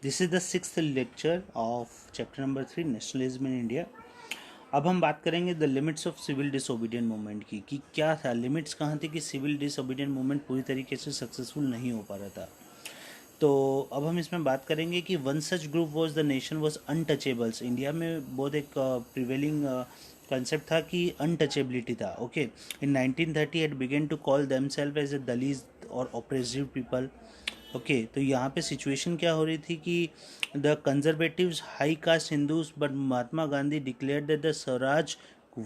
This is the sixth lecture of chapter number 3 nationalism in India. अब हम बात करेंगे the limits of civil disobedient movement की, कि क्या था, लिमिट्स कहाँ थी कि सिविल डिसोबीडियंट मूवमेंट पूरी तरीके से सक्सेसफुल नहीं हो पा रहा था। तो अब हम इसमें बात करेंगे कि one such group was the nation was untouchables. India में बहुत एक प्रिवेलिंग कंसेप्ट था कि अनटचेबिलिटी था। Okay, in 1930 it began to call themselves as a Dalit और ऑपरेसिव पीपल। ओके, तो यहाँ पे सिचुएशन क्या हो रही थी कि the conservatives high cast Hindus but Mahatma Gandhi declare that the Swaraj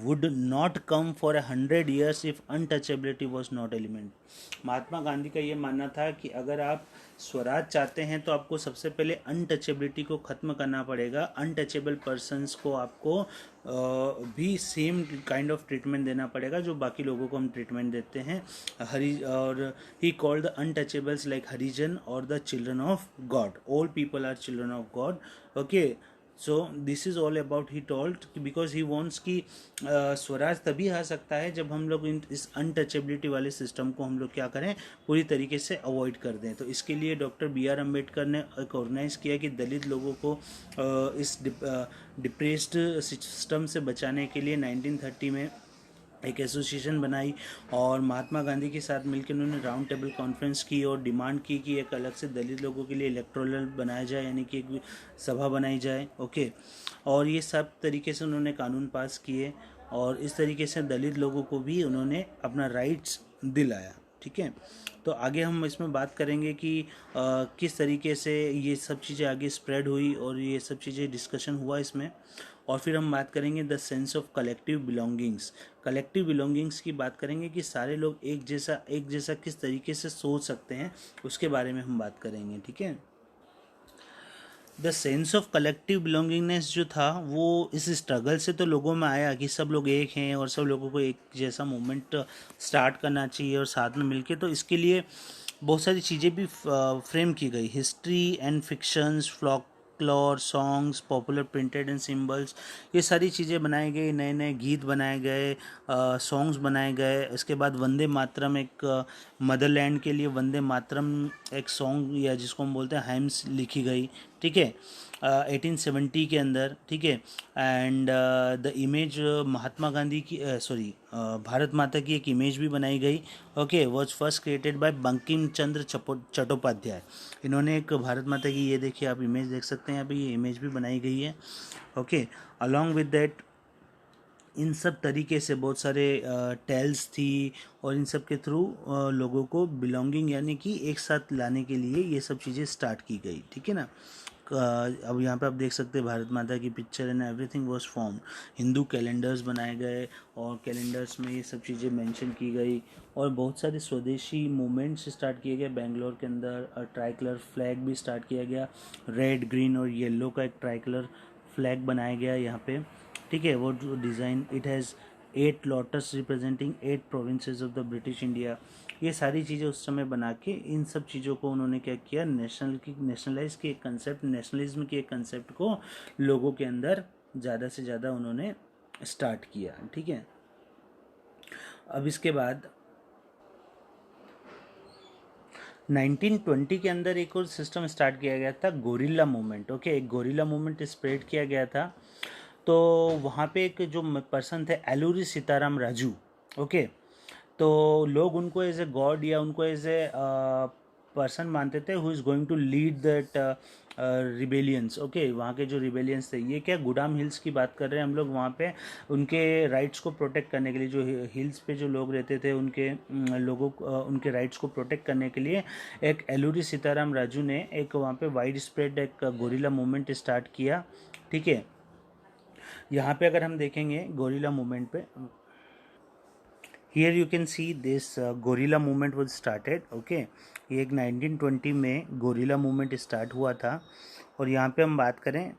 would not come for 100 years if untouchability was not element। Mahatma Gandhi का ये मानना था कि अगर आप स्वराज चाहते हैं तो आपको सबसे पहले अनटचेबिलिटी को ख़त्म करना पड़ेगा। अनटचेबल पर्सनस को आपको भी सेम काइंड ऑफ ट्रीटमेंट देना पड़ेगा जो बाकी लोगों को हम ट्रीटमेंट देते हैं। हरि और he called the untouchables like Harijan और the children of God. All people are children of God. Okay, so this is all about he told, because he wants कि स्वराज तभी आ सकता है जब हम लोग इस अनटचेबिलिटी वाले सिस्टम को हम लोग क्या करें, पूरी तरीके से अवॉइड कर दें। तो इसके लिए डॉक्टर बी आर अम्बेडकर ने एक ऑर्गेनाइज किया कि दलित लोगों को इस डिप्रेस्ड सिस्टम से बचाने के लिए 1930 में एक एसोसिएशन बनाई और महात्मा गांधी के साथ मिलकर उन्होंने राउंड टेबल कॉन्फ्रेंस की और डिमांड की कि एक अलग से दलित लोगों के लिए इलेक्टोरल बनाया जाए, यानी कि एक सभा बनाई जाए। ओके, और ये सब तरीके से उन्होंने कानून पास किए और इस तरीके से दलित लोगों को भी उन्होंने अपना राइट्स दिलाया। ठीक है, तो आगे हम इसमें बात करेंगे कि किस तरीके से ये सब चीज़ें आगे स्प्रेड हुई और ये सब चीज़ें डिस्कशन हुआ इसमें। और फिर हम बात करेंगे the sense of collective belongings. Collective belongings की बात करेंगे कि सारे लोग एक जैसा किस तरीके से सोच सकते हैं, उसके बारे में हम बात करेंगे। ठीक है, the sense of collective belongingness जो था वो इस स्ट्रगल से तो लोगों में आया कि सब लोग एक हैं और सब लोगों को एक जैसा मूवमेंट स्टार्ट करना चाहिए और साथ में मिलके। तो इसके लिए बहुत सारी चीज़ें भी फ्रेम की गई, history and fictions, folklore, songs, popular printed and symbols, ये सारी चीज़ें बनाई गई, नए नए गीत बनाए गए, सॉन्ग्स बनाए गए। इसके बाद वंदे मातरम, एक मदरलैंड के लिए वंदे मातरम एक सॉन्ग या जिसको हम बोलते हैं हाइम्स लिखी गई। ठीक है, 1870 के अंदर। ठीक है, and the image Mahatma Gandhi की भारत माता की एक इमेज भी बनाई गई। Okay, was first created by Bankim Chandra Chattopadhyay. इन्होंने एक भारत माता की, ये देखिए आप इमेज देख सकते हैं, यहाँ पे ये इमेज भी बनाई गई है। Okay, along with that in सब तरीके से बहुत सारे टेल्स थी और इन सब के थ्रू लोगों को बिलोंगिंग यानी कि एक साथ लाने के लिए ये सब चीज़ें स्टार्ट की गई। ठीक है ना, अब यहाँ पे आप देख सकते हैं भारत माता की picture and everything was form. Hindu calendars बनाए गए और कैलेंडर्स में ये सब चीज़ें मेंशन की गई और बहुत सारे स्वदेशी मूवमेंट्स स्टार्ट किए गए। बेंगलोर के अंदर ट्राई कलर फ्लैग भी स्टार्ट किया गया, रेड ग्रीन और येलो का एक ट्राई कलर फ्लैग बनाया गया यहाँ पे। ठीक है, वो जो design, it has 8 lotus representing 8 provinces of the British India. ये सारी चीज़ें उस समय बना के इन सब चीज़ों को उन्होंने क्या किया, नेशनलाइज की एक कंसेप्ट, नेशनलिज्म की एक कंसेप्ट को लोगों के अंदर ज़्यादा से ज़्यादा उन्होंने स्टार्ट किया। ठीक है, अब इसके बाद 1920 के अंदर एक और सिस्टम स्टार्ट किया गया था, गोरिल्ला मूवमेंट। ओके, एक गोरिल्ला मूवमेंट स्प्रेड किया गया था। तो वहाँ पे एक जो पर्सन थे एलूरी सीताराम राजू। ओके, तो लोग उनको एज ए गॉड या उनको एज ए पर्सन मानते थे who is going to lead that rebellions. Okay, वहाँ के जो रिबेलियंस थे, ये क्या गुडाम हिल्स की बात कर रहे हैं हम लोग। वहाँ पे उनके राइट्स को प्रोटेक्ट करने के लिए, जो हिल्स पे जो लोग रहते थे उनके लोगों को उनके राइट्स को प्रोटेक्ट करने के लिए एक एलूरी सीताराम राजू ने एक वहाँ पे वाइड स्प्रेड एक गोरिल्ला मूवमेंट स्टार्ट किया। ठीक है, यहाँ पे अगर हम देखेंगे गोरिल्ला मूवमेंट पे, here you can see this gorilla movement was started. Okay, ये एक 1920 में गोरिल्ला मूवमेंट स्टार्ट हुआ था। और यहाँ पे हम बात करें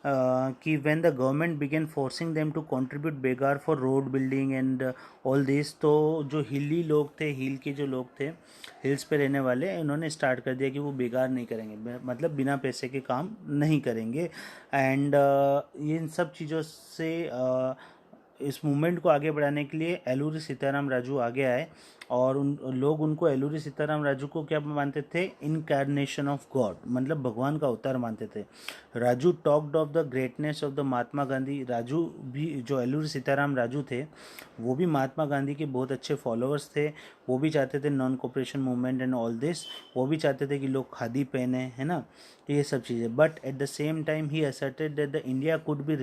कि when the government began forcing them to contribute बेगार for road building and all this, तो जो हिली लोग थे, हिल के जो लोग थे, हिल्स पे रहने वाले, इन्होंने स्टार्ट कर दिया कि वो बेगार नहीं करेंगे, मतलब बिना पैसे के काम नहीं करेंगे। एंड इन सब चीज़ों से इस मूवमेंट को आगे बढ़ाने के लिए एलूरी सीताराम राजू आगे आए और उन लोग उनको एलूरी सीताराम राजू को क्या मानते थे, इनकार्नेशन ऑफ गॉड, मतलब भगवान का अवतार मानते थे। Raju talked of the greatness of the Mahatma Gandhi. Raju भी, जो एलूरी सीताराम राजू थे, वो भी महात्मा गांधी के बहुत अच्छे फॉलोअर्स थे। वो भी चाहते थे non cooperation movement and all this. वो भी चाहते थे कि लोग खादी पहने, है ना, तो ये सब चीज़ें। But at the same time he asserted that the India could be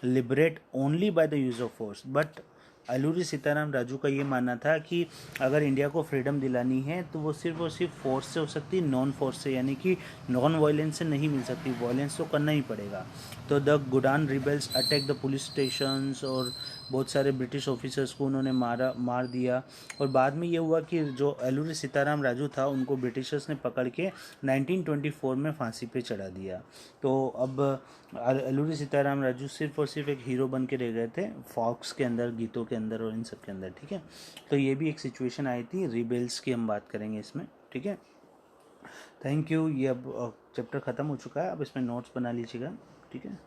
liberate only by the use of force. But Alluri Sitarama Raju का ये मानना था कि अगर इंडिया को फ्रीडम दिलानी है तो वो सिर्फ और सिर्फ फोर्स से हो सकती है, नॉन फोर्स से, यानी कि नॉन वायलेंस से नहीं मिल सकती, वायलेंस तो करना ही पड़ेगा। तो the Gudem rebels attack the police stations और बहुत सारे ब्रिटिश ऑफिसर्स को उन्होंने मार दिया। और बाद में ये हुआ कि जो एलूरी सीताराम राजू था उनको ब्रिटिशर्स ने पकड़ के 1924 में फांसी पे चढ़ा दिया। तो अब एलूरी सीताराम राजू सिर्फ और सिर्फ एक हीरो बन के रह गए थे फॉक्स के अंदर, गीतों के अंदर और इन सब के अंदर, ठीक है। तो ये भी एक सिचुएशन आई थी, रिबेल्स की हम बात करेंगे इसमें, ठीक है। Thank you. ये अब चैप्टर ख़त्म हो चुका है, अब इसमें नोट्स बना लीजिएगा, ठीक है।